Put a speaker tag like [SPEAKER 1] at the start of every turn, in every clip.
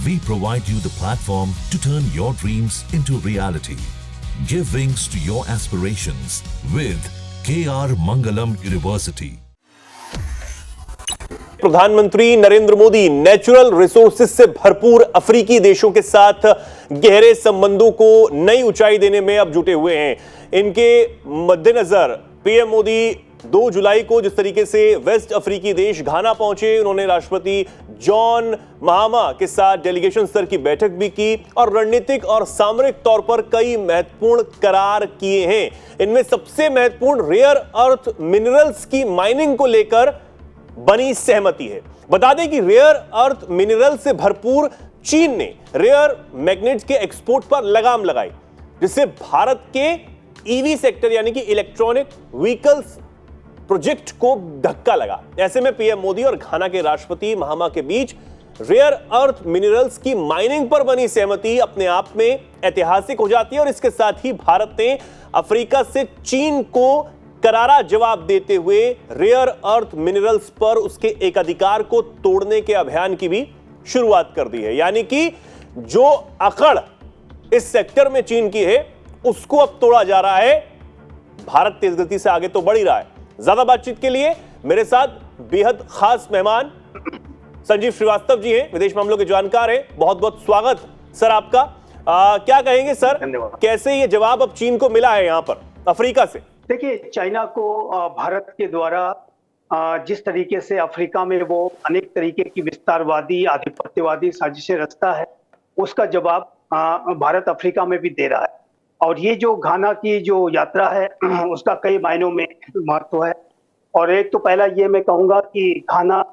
[SPEAKER 1] We provide you the platform to turn your dreams into reality. Give wings to your aspirations with KR Mangalam University.
[SPEAKER 2] प्रधानमंत्री Narendra Modi natural resources से भरपूर अफ्रीकी देशों के साथ गहरे संबंधों को नई ऊंचाई देने में अब जुटे हुए हैं। इनके मद्देनजर पीएम मोदी 2 जुलाई को जिस तरीके से वेस्ट अफ्रीकी देश घाना पहुंचे, उन्होंने राष्ट्रपति जॉन महामा के साथ डेलीगेशन स्तर की बैठक भी की और रणनीतिक और सामरिक तौर पर कई महत्वपूर्ण करार किए हैं। इनमें सबसे महत्वपूर्ण रेयर अर्थ मिनरल्स की माइनिंग को लेकर बनी सहमति है। बता दें कि रेयर अर्थ मिनरल से भरपूर चीन ने रेयर मैग्नेट्स के एक्सपोर्ट पर लगाम लगाई, जिससे भारत के ईवी सेक्टर यानी कि इलेक्ट्रॉनिक व्हीकल्स प्रोजेक्ट को धक्का लगा। ऐसे में पीएम मोदी और घाना के राष्ट्रपति महामा के बीच रेयर अर्थ मिनरल्स की माइनिंग पर बनी सहमति अपने आप में ऐतिहासिक हो जाती है और इसके साथ ही भारत ने अफ्रीका से चीन को करारा जवाब देते हुए रेयर अर्थ मिनरल्स पर उसके एकाधिकार को तोड़ने के अभियान की भी शुरुआत कर दी है। यानी कि जो अकड़ इस सेक्टर में चीन की है उसको अब तोड़ा जा रहा है। भारत तेज गति से आगे तो बढ़ ही रहा है। ज्यादा बातचीत के लिए मेरे साथ बेहद खास मेहमान संजीव श्रीवास्तव जी हैं, विदेश मामलों के जानकार हैं। बहुत बहुत स्वागत सर आपका। क्या कहेंगे सर, कैसे ये जवाब अब चीन को मिला है यहां पर अफ्रीका से?
[SPEAKER 3] देखिए, चाइना को भारत के द्वारा जिस तरीके से अफ्रीका में वो अनेक तरीके की विस्तारवादी आधिपत्यवादी साजिशें रचता है, उसका जवाब भारत अफ्रीका में भी दे रहा है। और ये जो घाना की जो यात्रा है उसका कई मायनों में महत्व है। और एक तो पहला ये मैं कहूंगा कि घाना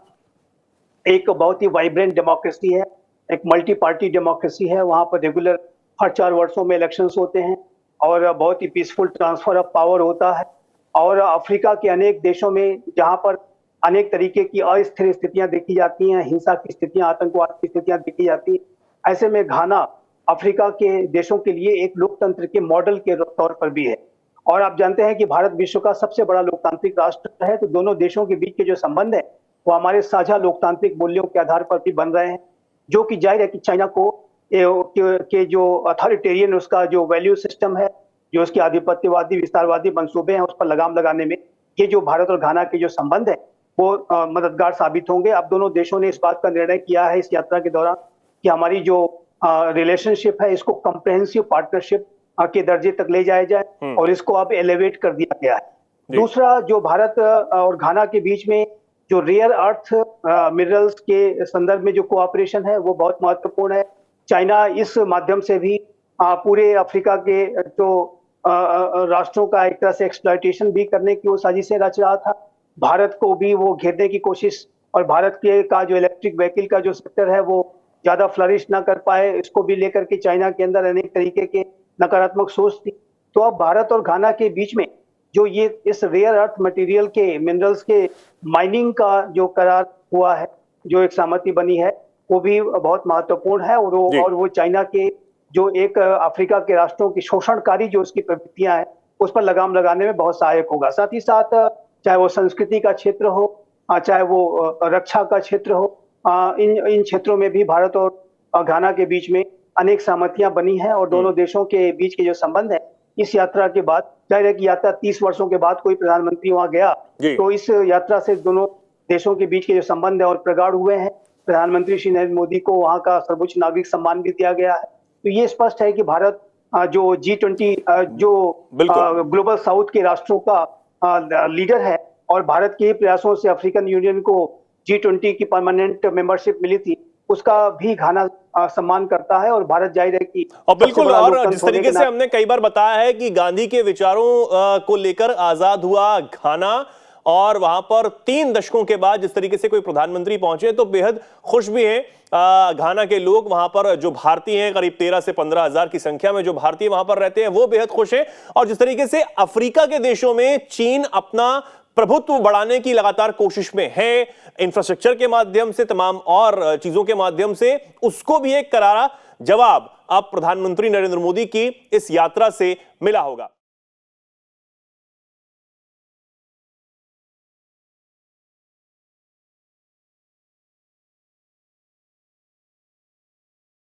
[SPEAKER 3] एक बहुत ही वाइब्रेंट डेमोक्रेसी है, एक मल्टी पार्टी डेमोक्रेसी है। वहां पर रेगुलर हर 4 वर्षों में इलेक्शंस होते हैं और बहुत ही पीसफुल ट्रांसफर ऑफ पावर होता है। और अफ्रीका के अनेक देशों में जहां पर अनेक तरीके की अस्थिर स्थितियां देखी जाती हैं, हिंसा की स्थितियां, आतंकवाद की स्थितियां देखी जाती हैं, ऐसे में घाना अफ्रीका के देशों के लिए एक लोकतंत्र के मॉडल के तौर पर भी है। और आप जानते हैं कि भारत विश्व का सबसे बड़ा लोकतांत्रिक राष्ट्र है, तो दोनों देशों के बीच के जो संबंध है वो हमारे साझा लोकतांत्रिक मूल्यों के आधार पर भी बन रहे हैं, जो कि जाहिर है कि चाइना को के जो अथॉरिटेरियन उसका जो वैल्यू सिस्टम है, जो उसके आधिपत्यवादी विस्तारवादी मंसूबे हैं, उस पर लगाम लगाने में ये जो भारत और घाना के जो संबंध है वो मददगार साबित होंगे। अब दोनों देशों ने इस बात का निर्णय किया है इस यात्रा के दौरान कि हमारी जो रिलेशनशिप है इसको कॉम्प्रिहेंसिव पार्टनरशिप के दर्जे तक ले जाया जाए और इसको अब एलिवेट कर दिया गया है। दूसरा, जो भारत और घाना के बीच में जो रेयर अर्थ मिनरल्स के संदर्भ में जो कोऑपरेशन है वो बहुत महत्वपूर्ण है। चाइना इस माध्यम से भी पूरे अफ्रीका के जो राष्ट्रों का एक तरह से एक्सप्लॉयटेशन भी करने की वो साजिशें रच रहा था। भारत को भी वो घेरने की कोशिश, और भारत के का जो इलेक्ट्रिक व्हीकल का जो सेक्टर है वो ज्यादा फ्लरिश ना कर पाए, इसको भी लेकर के चाइना के अंदर अनेक तरीके के नकारात्मक सोच थी। तो अब भारत और घाना के बीच में जो ये इस रेयर अर्थ मटेरियल के मिनरल्स के माइनिंग का जो करार हुआ है, जो एक सहमति बनी है, वो भी बहुत महत्वपूर्ण है। और वो चाइना के जो एक अफ्रीका के राष्ट्रों की शोषणकारी जो उसकी प्रवृत्तियां हैं उस पर लगाम लगाने में बहुत सहायक होगा। साथ ही साथ चाहे वो संस्कृति का क्षेत्र हो, चाहे वो रक्षा का क्षेत्र हो, इन क्षेत्रों में भी भारत और घाना के बीच में अनेक सहमतियां बनी हैं। और दोनों देशों के बीच के जो संबंध है इस यात्रा के बाद, जाहिर है कि यात्रा 30 वर्षों के बाद कोई प्रधानमंत्री वहां गया, तो इस यात्रा से दोनों देशों के बीच के जो संबंध है और प्रगाढ़ हुए हैं। प्रधानमंत्री श्री नरेंद्र मोदी को वहां का सर्वोच्च नागरिक सम्मान भी दिया गया है। तो ये स्पष्ट है कि भारत जो G20 जो ग्लोबल साउथ के राष्ट्रों का लीडर है, और भारत के प्रयासों से अफ्रीकन यूनियन को G20 की परमानेंट मेंबरशिप मिली थी, उसका भी घाना सम्मान करता है। और भारत जाहिर है कि
[SPEAKER 2] और बिल्कुल, और जिस तरीके से हमने कई बार बताया है कि गांधी के विचारों को लेकर आजाद हुआ घाना, और वहां पर 3 दशकों के बाद जिस तरीके से कोई प्रधानमंत्री पहुंचे तो बेहद खुश भी हैं घाना के लोग। वहां पर जो भारतीय हैं, करीब 13 से 15 हजार की संख्या में जो भारतीय वहां पर रहते हैं, वो बेहद खुश हैं। और जिस तरीके से अफ्रीका के देशों में चीन अपना प्रभुत्व बढ़ाने की लगातार कोशिश में है, इंफ्रास्ट्रक्चर के माध्यम से, तमाम और चीजों के माध्यम से, उसको भी एक करारा जवाब अब प्रधानमंत्री नरेंद्र मोदी की इस यात्रा से मिला होगा।